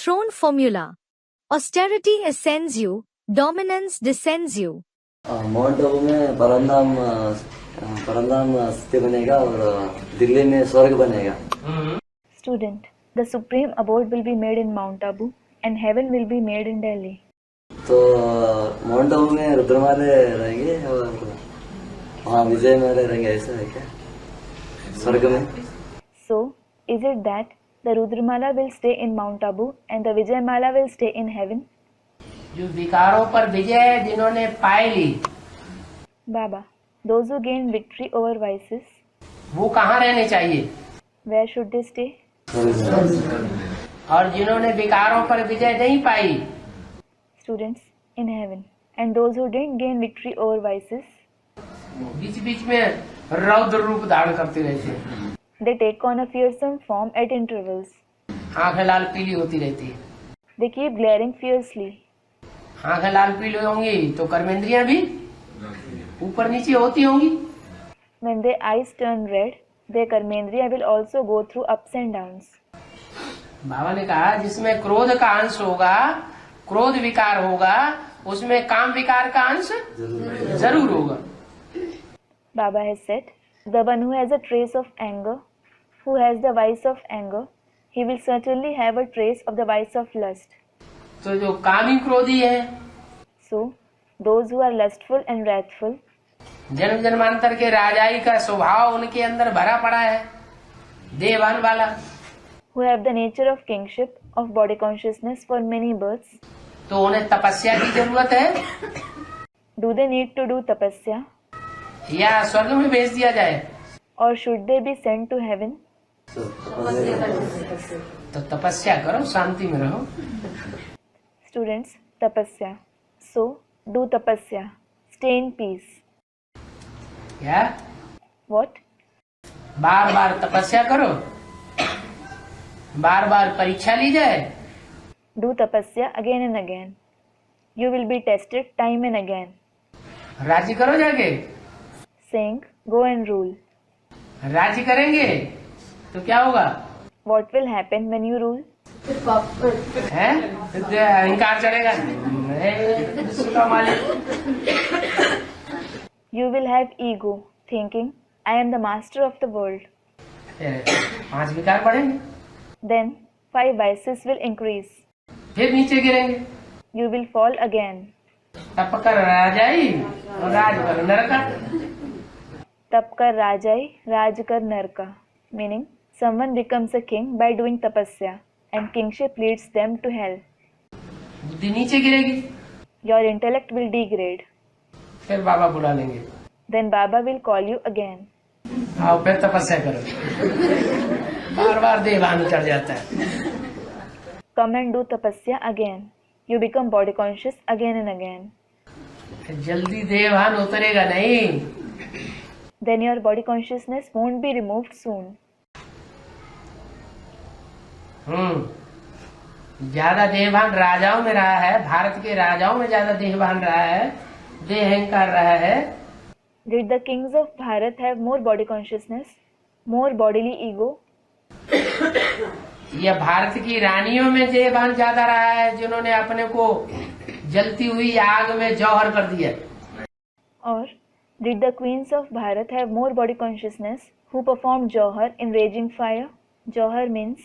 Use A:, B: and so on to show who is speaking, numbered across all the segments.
A: throne formula. Austerity ascends you, dominance descends you.
B: Mount Abu में परंदाम स्थिति बनेगा और दिल्ली में स्वर्ग बनेगा.
C: Student, the supreme abode will be made in Mount Abu and heaven will be made in Delhi.
B: तो mount Abu में रुद्रमाले रहेंगे और वहाँ विजय माले रहेंगे, ऐसा है क्या स्वर्ग में?
C: So, is it that the Rudramala will stay in Mount Abu and the Vijayamala will stay in heaven?
D: जो विकारों पर विजय जिन्होंने पाई ली,
C: Baba, those who gain victory over vices,
D: वो कहाँ रहने चाहिए?
C: where should they stay?
D: और जिन्होंने विकारों पर विजय नहीं पाई,
C: Students, in heaven. And those who didn't gain victory over vices,
D: बीच बीच में रौद्र रूप धारण करते रहते हैं.
C: they take on a fearsome form at intervals.
D: आंखें लाल पीली होती रहती है.
C: They keep glaring fiercely.
D: आंखें लाल पीली होंगी तो कर्मेंद्रियां भी ऊपर नीचे होती होंगी.
C: When their eyes turn red, their karmendriya will also go through ups and downs.
D: बाबा ने कहा जिसमें क्रोध का अंश होगा, क्रोध विकार होगा, उसमें काम विकार का अंश जरूर होगा.
C: Baba has said, the one who has a trace of anger, who has the vice of anger, he will certainly have a trace of the vice of lust.
D: तो जो कामी क्रोधी है,
C: So, those who are lustful and wrathful,
D: जन्म जन्मांतर के राजाई का स्वभाव उनके अंदर भरा पड़ा है, देवान वाला,
C: who have the nature of kingship, of body consciousness for many births,
D: तो उन्हें तपस्या की जरूरत है
C: do they need to do tapasya
D: या स्वर्ग में भेज दिया जाए?
C: or should they be sent to heaven?
D: तो तपस्या करो, शांति में रहो.
C: Students, tapasya. So, do tapasya. Stay in peace.
D: क्या?
C: What?
D: बार बार तपस्या करो, बार बार परीक्षा ली जाए,
C: Do tapasya again and again. You will be tested time and again.
D: राज्य करो जाके.
C: Saying, go and rule.
D: राज्य करेंगे तो क्या होगा?
C: What will happen when you rule?
D: है अहंकार चढ़ेगा. मैं सुना मालिक.
C: You will have ego, thinking, I am the master of the world.
D: 5 विकार बढ़ेंगे,
C: Then, 5 vices will increase.
D: फिर नीचे गिरेंगे.
C: You will fall again.
D: तप कर राजाई और राज कर नरका.
C: Tap kar rajai, raj kar narka. Meaning, someone becomes a king by doing tapasya and kingship leads them to hell.
D: बुद्धि नीचे गिरेगी,
C: Your intellect will degrade.
D: फिर बाबा बुला लेंगे.
C: Then Baba will call you again.
D: आओ फिर तपस्या करो. बार बार देवान चढ़ जाता है.
C: Come and do tapasya again. You become body conscious again and again.
D: जल्दी देवान उतरेगा नहीं.
C: Then your body consciousness won't be removed soon.
D: ज्यादा देहभान राजाओं में रहा है, भारत के राजाओं में ज्यादा देहभान रहा है, देह अहंकार रहा है.
C: Did the kings of Bharat have more body consciousness, more bodily ego?
D: यह भारत की रानियों में देहभान ज्यादा रहा है, जिन्होंने अपने को जलती हुई आग में जौहर कर दिया.
C: Or did the queens of Bharat have more body consciousness who performed Johar in raging fire? Johar means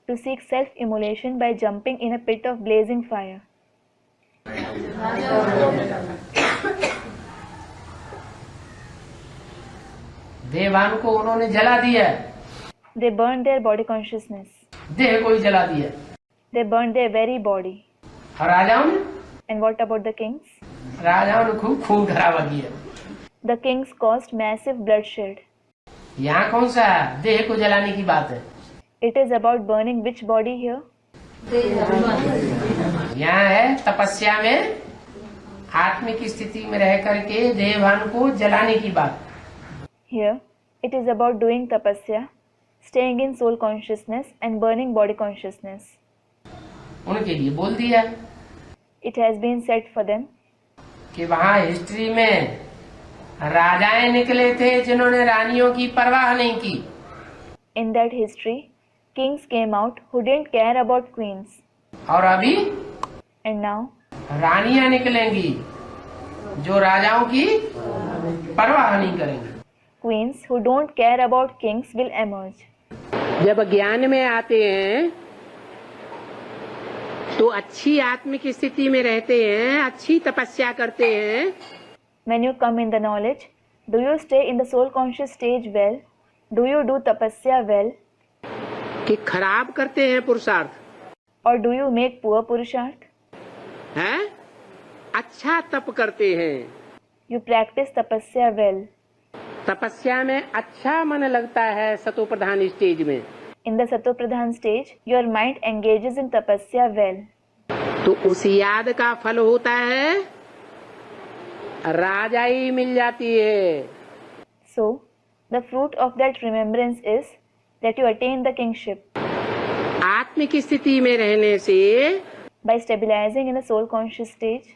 C: to seek self-immolation by jumping in a pit of blazing fire.
D: देवान को उन्होंने जला दिया.
C: They burned their body consciousness.
D: देह को ही जला दिया.
C: They burned their very body.
D: और राजाओं ने
C: And what about the kings?
D: राजाओं ने खूब खून खराबा किया.
C: The kings caused massive bloodshed.
D: यहाँ कौन सा देह को जलाने की बात है?
C: It is about burning which body here?
D: यहाँ है तपस्या में आत्मिक स्थिति में रह करके देहभान को जलाने की बात.
C: Here, it is about doing tapasya, staying in soul consciousness and burning body consciousness.
D: उनके लिए बोल दिया
C: It has been said for them
D: कि वहाँ हिस्ट्री में राजाएं निकले थे जिन्होंने रानियों की परवाह नहीं की.
C: in that history, kings came out who didn't care about queens.
D: और अभी
C: And now,
D: रानियां निकलेंगी जो राजाओं की परवाह नहीं करेंगी।
C: queens who don't care about kings will emerge.
D: जब ज्ञान में आते हैं तो अच्छी आत्मिक स्थिति में रहते हैं, अच्छी तपस्या करते हैं।
C: When you come in the knowledge, do you stay in the soul conscious stage well? Do you do tapasya well?
D: कि खराब करते हैं पुरुषार्थ
C: Or do you make poor purusharth?
D: है, अच्छा तप करते हैं।
C: You practice tapasya well.
D: तपस्या में अच्छा मन लगता है सतो प्रधान स्टेज में।
C: In the Satopradhan stage, your mind engages in tapasya well.
D: तो उस याद का फल होता है राजाई मिल जाती है।
C: So, the fruit of that remembrance is that you attain the kingship.
D: आत्मिक स्थिति में रहने से
C: By stabilizing in the soul conscious stage,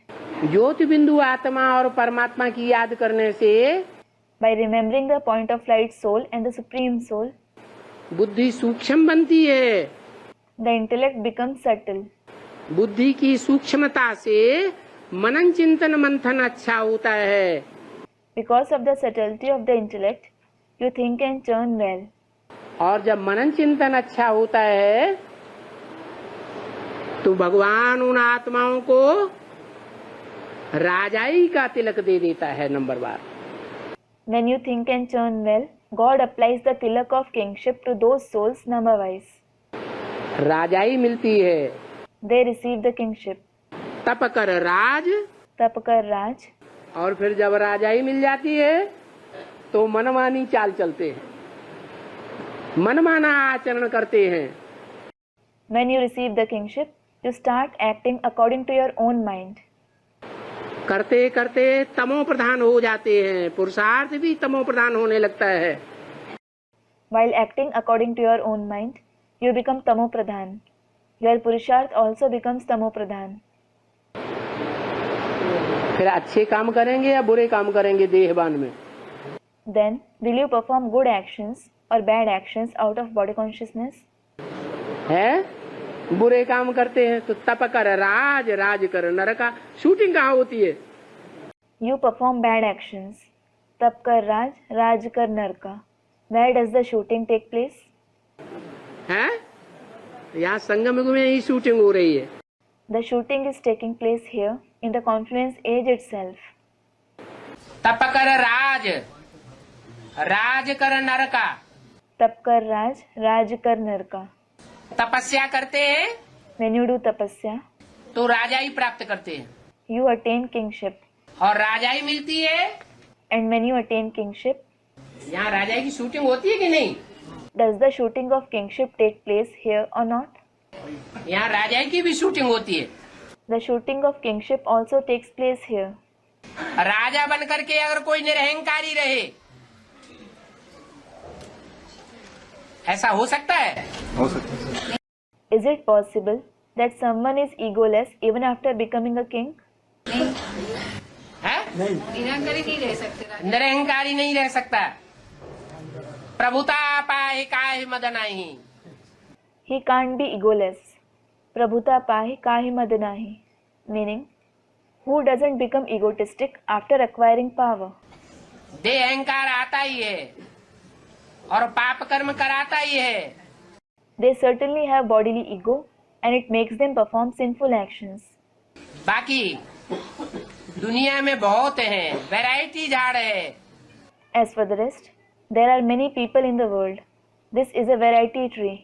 D: ज्योति बिंदु आत्मा और परमात्मा की याद करने से
C: by remembering the point of light soul and the supreme soul,
D: बुद्धि सूक्ष्म बनती है।
C: the intellect becomes subtle.
D: बुद्धि की सूक्ष्मता से मनन चिंतन मंथन अच्छा होता है।
C: Because of the subtlety of the intellect, you think and turn well.
D: और जब मनन चिंतन अच्छा होता है तो भगवान उन आत्माओं को राजाई का तिलक दे देता है। Number bar
C: When you think and turn well, God applies the tilak of kingship to those souls number wise.
D: राजाई मिलती है।
C: They receive the kingship.
D: तप कर राज,
C: Tapakar Raj.
D: और फिर जब राजाई मिल जाती है तो मनमानी चाल चलते हैं, मनमाना आचरण करते हैं।
C: When you receive the kingship, you start acting according to your own mind.
D: करते करते तमो प्रधान हो जाते हैं, पुरुषार्थ भी तमो प्रधान होने लगता है।
C: While acting according to your own mind, you become Tamo Pradhan. Your Purusharth also becomes Tamo Pradhan.
D: फिर अच्छे काम करेंगे या बुरे काम करेंगे देहबान में?
C: Then, will you perform good actions or bad actions out of body consciousness?
D: है, बुरे काम करते हैं तो तप कर राज, राज कर नरका। शूटिंग कहाँ होती है?
C: You perform bad actions. Tap kar Raj, Raj kar Narka. Where does the shooting take place?
D: है, यहाँ संगम युग में ही शूटिंग हो रही है।
C: The shooting is taking place here in the confluence age itself.
D: तप कर राज, राज कर नरका।
C: Tap kar Raj, Raj kar Narka.
D: तपस्या करते हैं
C: When you do tapasya,
D: तो राजाई प्राप्त करते हैं,
C: you attain kingship.
D: और राजाई मिलती है।
C: And when you attain kingship,
D: यहाँ राजाई की शूटिंग होती है कि नहीं?
C: does the shooting of kingship take place here or not?
D: यहाँ राजाई की भी शूटिंग होती है।
C: The shooting of kingship also takes place here.
D: राजा बन करके अगर कोई निरहंकारी रहे, ऐसा हो सकता है?
E: हो सकता है।
C: Is it possible that someone is egoless even after becoming a king?
D: है? निरहंकारी नहीं रह सकता। प्रभुता पाए काहे मदनाही।
C: He can't be egoless. Prabhuta pahi kahi madanahi. Meaning, who doesn't become egotistic after acquiring power?
D: देह अहंकार आता ही है और पाप कर्म कराता ही है।
C: They certainly have bodily ego and it makes them perform sinful actions.
D: बाकी दुनिया में बहुत हैं, वैरायटी झाड़ है।
C: As for the rest, there are many people in the world. This is a variety tree.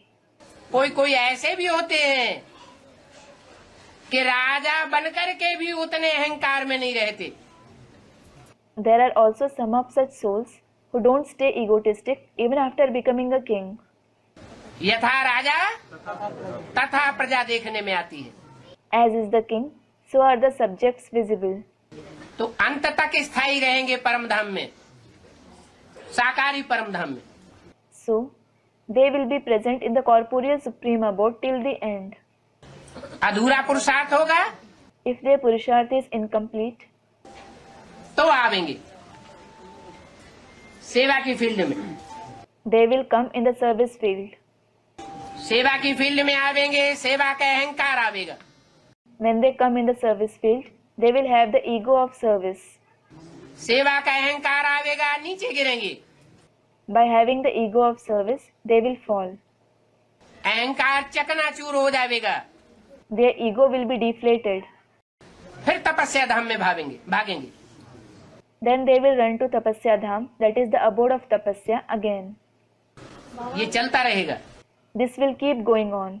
D: कोई कोई ऐसे भी होते हैं कि राजा बनकर के भी उतने अहंकार में नहीं रहते।
C: There are also some of such souls who don't stay egotistic even after becoming a king.
D: यथा राजा तथा प्रजा देखने में आती है।
C: As is the king, so are the subjects visible.
D: तो अंत तक स्थायी रहेंगे परम धाम में, साकारी परम धाम में।
C: So, they will be present in the corporeal supreme abode till the end.
D: अधूरा पुरुषार्थ होगा
C: If their purusharth is incomplete,
D: तो आवेंगे सेवा की फील्ड में।
C: they will come in the service field.
D: सेवा की फील्ड में आवेंगे, सेवा का अहंकार आवेगा।
C: When they come in the service field, they will have the ego of service.
D: सेवा का अहंकार आवेगा, नीचे गिरेंगे।
C: By having the ego of service, they will fall.
D: अहंकार चकनाचूर हो जाएगा।
C: Their ego will be deflated.
D: फिर तपस्या धाम में भागेंगे।
C: Then they will run to Tapasya Dham, that is the abode of Tapasya again.
D: ये चलता रहेगा।
C: This will keep going on.